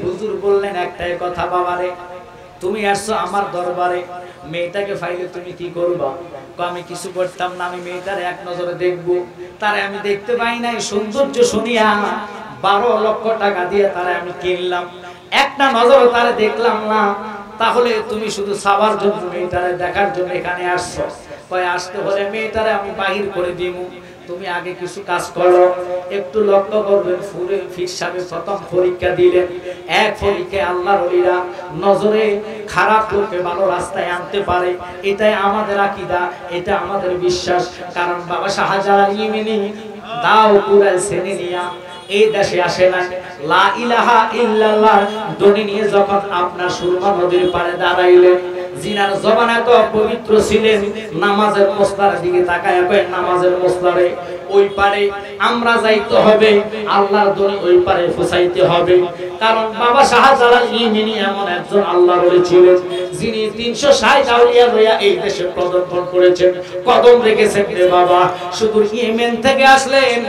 হুজুর বললেন একটাই কথা, বাবারে, তুমি আসছো আমার দরবারে, মেয়েটাকে ফাইলে তুমি কি করবা? আমি কিছু করতাম না, আমি মেয়েটার এক নজরে দেখবো। তারে আমি দেখতে পাই নাই, সৌন্দর্য শুনিয়া 12 লক্ষ টাকা দিয়ে তারে আমি কিনলাম, একটা নজরে তারে দেখলাম না। তাহলে তুমি শুধু সাবার জন্য মেয়েটারে দেখার জন্য এখানে আসছো? কয়, আসতে হলে মেয়েটারে আমি বাহির করে দিব, তুমি আগে কিছু কাজ করো। একটু লক্ষ্য করবেন, ফির সাহেব প্রথম পরীক্ষা দিলেন। এক পরীক্ষায় আল্লাহর ওলিরা নজরে খারাপ লোককে ভালো রাস্তায় আনতে পারে, এটাই আমাদের আকীদা, এটা আমাদের বিশ্বাস। কারণ বাবা শাহজালাল ইমানি দাও কুরাল সেনিয়া এই দেশে আসে না, লা ইলাহা ইল্লাল্লাহ ধ্বনি নিয়ে যখন আপনার সুরমা নদীর পাড়ে দাঁড়াইলেন, জিনার জবান এত পবিত্র ছিলেন, নামাজের মসলার দিকে তাকায় কয়, নামাজের মসলারে ওই পারে আমরা যাইতে হবে, আল্লাহর ধ্বনি ওই পারে পৌঁছাইতে হবে। কারণ বাবা শাহজালাল ইমানি এমন একজন আল্লাহর ওলি ছিলেন, যিনি 360 আউলিয়া লইয়া এই দেশে প্রদর্শন করেছেন, কদম রেখেছেন রে বাবা। শুধু ইয়েমেন থেকে আসলেন,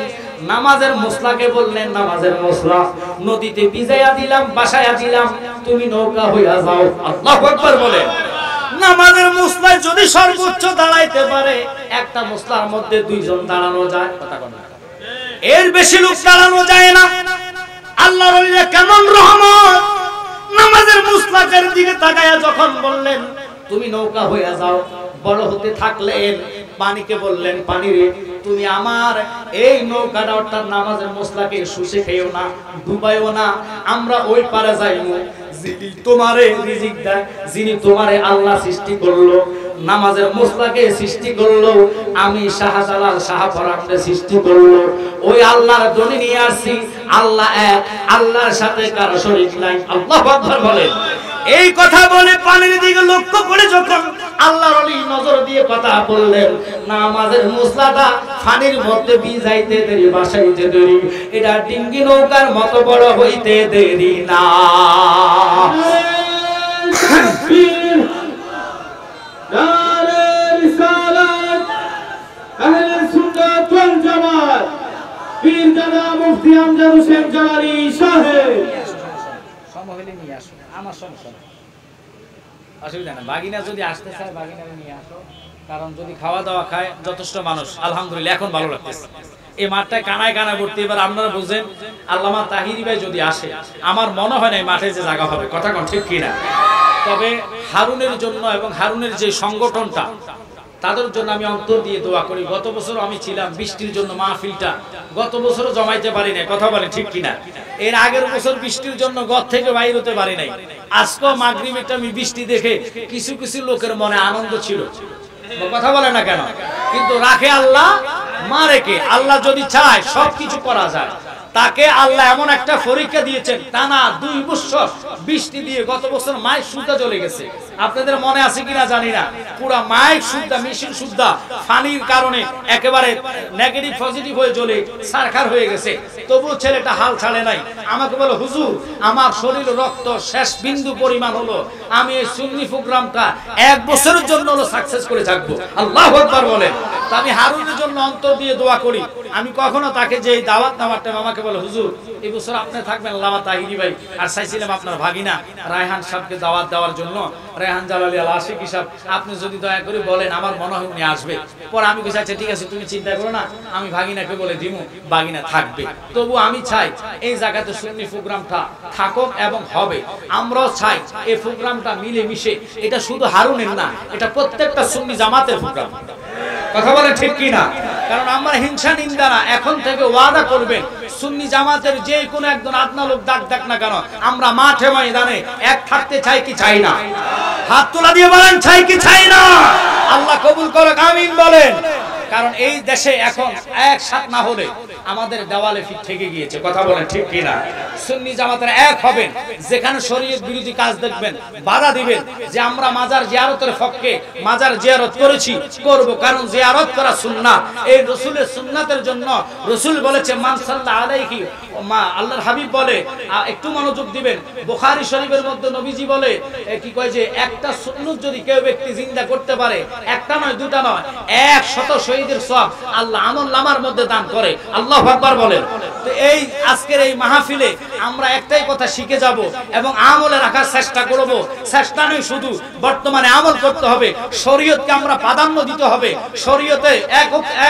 নামাজের মসলাকে বললেন, নামাজের মসলা নদীতে ভিজাইয়া দিলাম, বাসায়া দিলাম, তুমি নৌকা হইয়া যাও। আল্লাহু আকবার বলেন। নামাজের মসলায় যদি সর্বোচ্চ দাঁড়াইতে পারে, একটা মসলার মধ্যে 2 জন দাঁড়ানো যায়, কথা বলেন, এর বেশি লোক দাঁড়ানো যায় না। আল্লাহর ওলিরা কেমন রহমত! নামাজের মসলাকের দিকে তাকায়া যখন বললেন, তুমি নৌকা হইয়া যাও, বড় হতে থাকলেন। পানিকে বললেন, পানি রে তুমি আমার এই নৌকাটা অর্থাৎ নামাজের মশলাকে শুষে খেও না, ডুবাইও না, আমরা ওই পারে যাইবো যিনি তোমারে রিজিক দেয়, যিনি তোমারে আল্লাহ সৃষ্টি করলো, নামাজের মশলাকে সৃষ্টি করলো, আমি শাহজালাল শাহপরানকে সৃষ্টি করলো, ওই আল্লাহর দনি নিয়ে আসছি। আল্লাহ এক, আল্লাহর সাথে কারো শরীক নাই। আল্লাহু আকবার বলেন। এই কথা বলে পানির দিকে লক্ষ্য করে যখন আল্লাহর ওলি নজর দিয়ে কথা বললেন, নামাজের মুসলাটা পানির মধ্যে ভিজাইতে দেরি, ভাসাইতে দেরি, এটা ডিঙ্গি নৌকার মতো বড় হইতে দেরি না। নারে রিসালাত, আহলে সুন্নাত ওয়াল জামাত, পীর দাদা মুফতি আমজাদ হোসেন জালালী সাহেব। সমহলে নিয়ে আসো, আমার সমস্যা না, অসুবিধা না। বাগিনা যদি আসতে চায় বাগিনারে নিয়ে আসো, কারণ যদি খাওয়া দাওয়া খায় যথেষ্ট মানুষ, আলহামদুলিল্লাহ এখন ভালো লাগতেছে। এই মাঠটায় কানায় কানায় ভর্তি। এবার আপনারা বুঝেন, আল্লামা তাহিরি ভাই যদি আসে, আমার মনে হয় না এই মাঠে যে জায়গা হবে, কথা কোন ঠিক কিনা? তবে হারুনের জন্য এবং হারুনের যে সংগঠনটা, তাদের জন্য আমি অন্তর দিয়ে দোয়া করি। গত বছর আমি ছিলাম, বৃষ্টির জন্য মাহফিলটা গত বছরও জমাইতে পারি নাই, কথা বলে ঠিক কিনা? এর আগের বছর বৃষ্টির জন্য ঘর থেকে বাইর হতে পারি নাই। আজকেও মাগরিবে আমি বৃষ্টি দেখে কিছু কিছু লোকের মনে আনন্দ ছিল, কথা বলে না কেন? কিন্তু রাখে আল্লাহ, মারে কে? আল্লাহ যদি চায় সবকিছু করা যায়। তাকে আল্লাহ এমন একটা পরীক্ষা দিয়েছেন, টানা 2 বছর বৃষ্টি দিয়ে গত বছর মাইক সুদ্ধা চলে গেছে। আপনাদের মনে আছে কিনা জানি না, পুরা মাইক সুদ্ধা, মেশিন সুদ্ধা পানির কারণে একেবারে নেগেটিভ পজিটিভ হয়ে জ্বলে সারখার হয়ে গেছে। তবুও ছেলেটা হাল ছাড়ে নাই। আমাকে বলে, হুজুর আমার শরীর রক্ত শেষ বিন্দু পরিমাণ হলো, আমি এই সুন্নি প্রোগ্রামটা 1 বছরের জন্য হলো সাকসেস করে থাকবো। আল্লাহু আকবার বলেন। তা আমি হারুনের জন্য অন্তর দিয়ে দোয়া করি। আমি কখনো তাকে যে দাওয়াত নেওয়ার টাইম আমাকে বলে, হুজুর এই বছর আপনি থাকবেন আল্লামা তাহিরি ভাই, আর চাইছিলাম আপনার ভাগিনা রায়হান সাহেবকে দাওয়াত দেওয়ার জন্য, রায়হান জালালী আল আশিকি সাহেব, আপনি যদি দয়া করে বলেন, আমার মনে হয় উনি আসবে। পরে আমি বলছি, আচ্ছা ঠিক আছে, তুমি চিন্তা করো না, আমি ভাগিনাকে বলে দিমু, ভাগিনা থাকবে। তবু আমি চাই এই জায়গাতে সুন্নি প্রোগ্রামটা থাকুক এবং হবে। আমরাও চাই এই প্রোগ্রামটা মিলে মিশে, এটা শুধু হারুনের না, এটা প্রত্যেকটা সুন্নি জামাতের প্রোগ্রাম, কথা বলে ঠিক কিনা? কারণ আমরা হিংসা নিন্দা না, এখন থেকে ওয়াদা করবেন, সুন্নি জামাতের যে কোনো একজন আদনা লোক ডাক না কেন, আমরা মাঠে ময়দানে এক থাকতে চাই কি চাই না? হাত তোলা দিয়ে বলেন, চাই কি চাই না? আল্লাহ কবুল করুক, আমিন বলেন। কারণ এই দেশে এখন একসাথ না হলে আমাদের দেওয়ালে ফিট থেকে গিয়েছে, কথা বলেন ঠিক কিনা? সুন্নি জামাতের এক হবেন, যেখানে শরীয়ত বিরোধী কাজ দেখবেন বাধা দিবেন, যে আমরা মাজার জিয়ারতের পক্ষে, মাজার জিয়ারত করেছি, করব, কারণ জিয়ারত করা সুন্নাত। এই রাসূলের সুন্নাতের জন্য রাসূল বলেছে, মান সাল্লাল্লাহু আলাইহি মা, আল্লাহর হাবিব বলে, একটু মনোযোগ দিবেন, বুখারী শরীফের মধ্যে নবীজি বলে, কি কয় যে একটা সুন্নাত যদি কেউ ব্যক্তি জিন্দা করতে পারে, একটা নয় দুটা নয়, 100 শহীদের সওয়াব আল্লাহ আমলনামার মধ্যে দান করে। আল্লাহু আকবার বলেন। তো এই আজকের এই মাহফিলে আমরা একটাই কথা শিখে যাব এবং আমলে রাখার চেষ্টা করব। চেষ্টা নয় শুধু, বর্তমানে আমল করতে হবে, শরীয়তকে আমরা প্রাধান্য দিতে হবে। শরীয়তে এক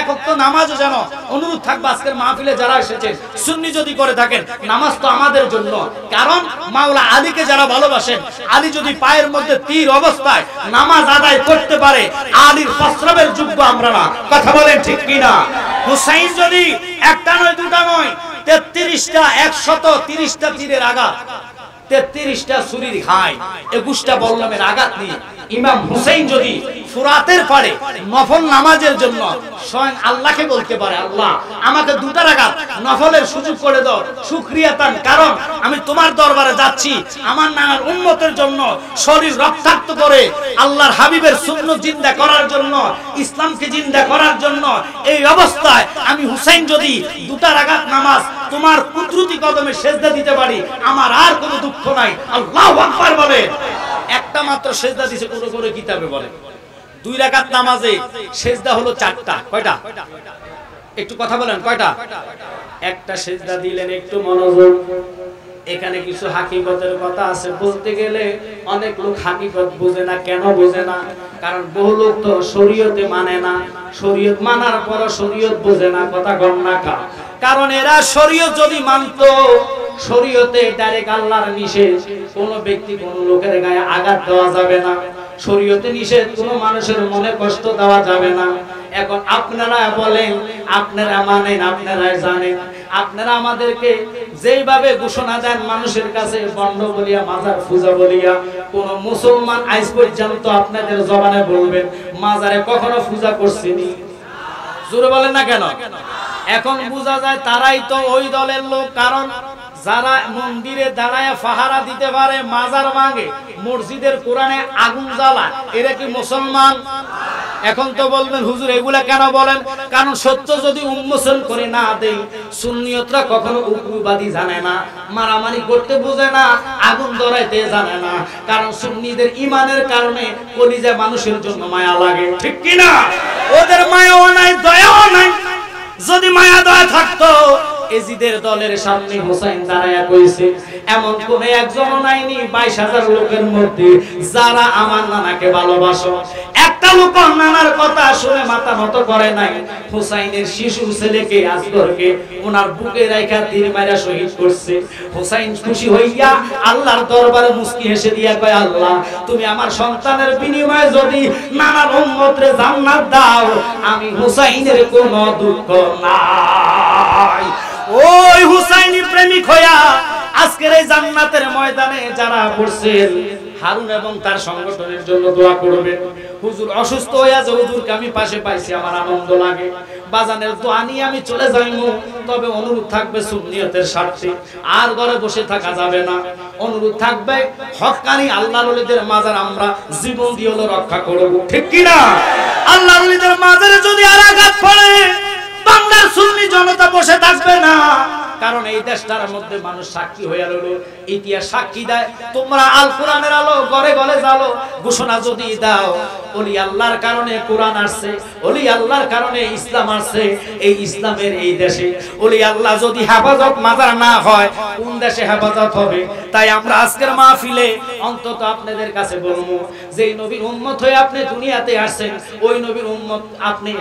ওয়াক্ত নামাজও যেন, অনুরোধ থাকবে আজকের মাহফিলে যারা এসেছেন, সুন্নি যদি করে থাকেন, নামাজ তো আমাদের জন্য। কারণ মাওলা আলীকে যারা ভালোবাসেন, আলী যদি পায়ের মধ্যে তীর অবস্থায় নামাজ আদায় করতে পারে, আলীর প্রস্রাবের যোগ্য আমরা না, কথা বলেন ঠিক কিনা? হুসাইন যদি একটা নয় দুটা নয় 33টা 130টা তীরের আঘাত, 33টা ছুরির ঘাই, 21টা বল্লমের আঘাত নিয়ে ইমাম হুসাইন যদি ফুরাতের পারে নফল নামাজের জন্য স্বয়ং আল্লাহকে বলতে পারে, আল্লাহ আমাকে 2টা রাকাত নফলের সুযোগ করে দাও, শুকরিয়াতান, কারণ আমি তোমার দরবারে যাচ্ছি আমার নানার উম্মতের জন্য, শরীর রক্তাক্ত করে আল্লাহর হাবিবের সুন্নাত জিন্দা করার জন্য, ইসলামকে জিন্দা করার জন্য। এই অবস্থায় আমি হুসাইন যদি 2টা রাকাত নামাজ তোমার কুদরতি কদমে সেজদা দিতে পারি, আমার আর কোনো দুঃখ নাই। আল্লাহু আকবার বলে। একটা মাত্র সেজদা দিছে, পুরো করে কিতাবে বলে 2 রাকাত নামাজে সেজদা হলো 4টা। কয়টা? একটু কথা বলেন, কয়টা? একটা সেজদা দিলেন। একটু মনোযোগ, এখানে কিছু হাকিকতের কথা আছে, বলতে গেলে অনেক লোক হাকিকত বোঝে না। কেন বোঝে না? কারণ বহু লোক তো শরীয়তে মানে না, শরীয়ত মানার পর শরীয়ত বোঝে না, কথা গণনা কা। কারণ এরা শরীয়ত যদি মানতো, শরীয়তে ডাইরেক্ট আল্লাহর নিষেধ, কোন ব্যক্তি কোন লোকের গায়ে আঘাত দেওয়া যাবে না, শরীয়তে নিষেধ, কোনো মানুষের মনে কষ্ট দেওয়া যাবে না। এখন আপনারা বলেন, আপনারা মানেন, আপনারা জানেন, আপনারা আমাদেরকে যেইভাবে ঘোষণা দেন মানুষের কাছে বন্ড বলিয়া, মাজার পূজা বলিয়া, কোন মুসলমান আজ পর্যন্ত আপনাদের জবানে বলবেন মাজারে কখনো পূজা করছেনি? জোরে বলেন না কেন? এখন বোঝা যায় তারাই তো ওই দলের লোক। কারণ যারা মন্দিরে দাঁড়ায় পাহারা দিতে পারে, মাজার ভাঙে, মসজিদের কোরআনে আগুন জ্বালায়, এরা কি মুসলমান? এখন তো বলবেন হুজুর এগুলা কেন বলেন? কারণ সত্য যদি উন্মোচন করে না দেই, সুন্নিয়তরা কখনো উগ্রবাদী জানে না, মারামারি করতে বোঝে না, আগুন ধরাইতে জানে না। কারণ সুন্নিদের ইমানের কারণে কলিজা মানুষের জন্য মায়া লাগে, ঠিক কি না? ওদের মায়াও নাই, দয়াও নাই। যদি মায়া দয়া থাকতো, এজিদের দলের সামনে হোসেন দাঁড়ায়া কইছে এমন কোন একজন নাইনি 22,000 লোকের মধ্যে যারা আমার নানাকে ভালোবাসো। একটা লোক নানার কথা শুনে মাথা নত করে নাই। হোসাইনের শিশু ছেলেকে আসগরকে ওনার বুকে রাইখা তীর মাইরা শহীদ করছে। হোসাইন খুশি হইয়া আল্লাহর দরবারে মুস্কি হেসে দিয়া কয়, আল্লাহ তুমি আমার সন্তানের বিনিময়ে যদি নানার উম্মতরে জান্নাত দাও, আমি হোসাইনের কোনো দুঃখ নাই। ওই হুসাইনি প্রেমিক হইয়া আজকের এই জান্নাতের ময়দানে যারা পড়ছেন, হারুন এবং তার সংগঠনের জন্য দোয়া করবেন। হুজুর অসুস্থ হইয়া যে হুজুরকে আমি পাশে পাইছি, আমার আনন্দ লাগে। বাজানের দোয়া নিয়ে আমি চলে যাইমু, তবে অনুরোধ থাকবে সুন্নিয়তের স্বার্থে, আর ঘরে বসে থাকা যাবে না। অনুরোধ থাকবে হক্কানি আল্লাহর ওলিদের মাজার আমরা জীবন দিয়ে রক্ষা করব, ঠিক কি না? আল্লাহর ওলিদের মাজারে যদি আর আঘাত পড়ে, বাংলার সুন্নি জনতা বসে থাকবে না। কারণ এই দেশটার মধ্যে মানুষ সাক্ষী হয়ে রইল, ইতিহাস সাক্ষী দেয়। তোমরা আল কোরআনের আলো ঘরে ঘরে জ্বালো, ঘোষণা যদি দাও ওলি আল্লাহর কারণে কোরআন আসছে, ওলি আল্লাহর কারণে ইসলাম আসছে। এই ইসলামের এই দেশে ওলি আল্লাহ যদি হেফাজত মাজার না হয়, কোন দেশে হেফাজত হবে? তাই আমরা আজকের মাহফিলে অন্তত আপনাদের কাছে বলবো, যে নবীর উম্মত হয়ে আপনি দুনিয়াতে আসছেন, ওই নবীর উম্মত আপনি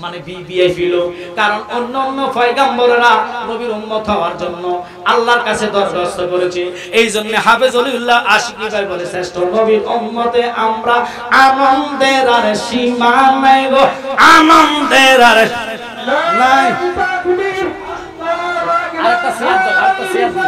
মানে ভিভিআইপি লোক। কারণ অন্য অন্য পয়গম্বররা নবীর উম্মত হওয়ার জন্য আল্লাহর কাছে দরখাস্ত করেছে। এই জন্য হাফেজ ওলিউল্লাহ আশিকি ভাই বলে, শ্রেষ্ঠ নবীর উম্মতে আমরা আনন্দের আর সীমা নাই গো, আনন্দের আর নাই। আরেকটা শেয়ার দাও, আরেকটা শেয়ার দাও।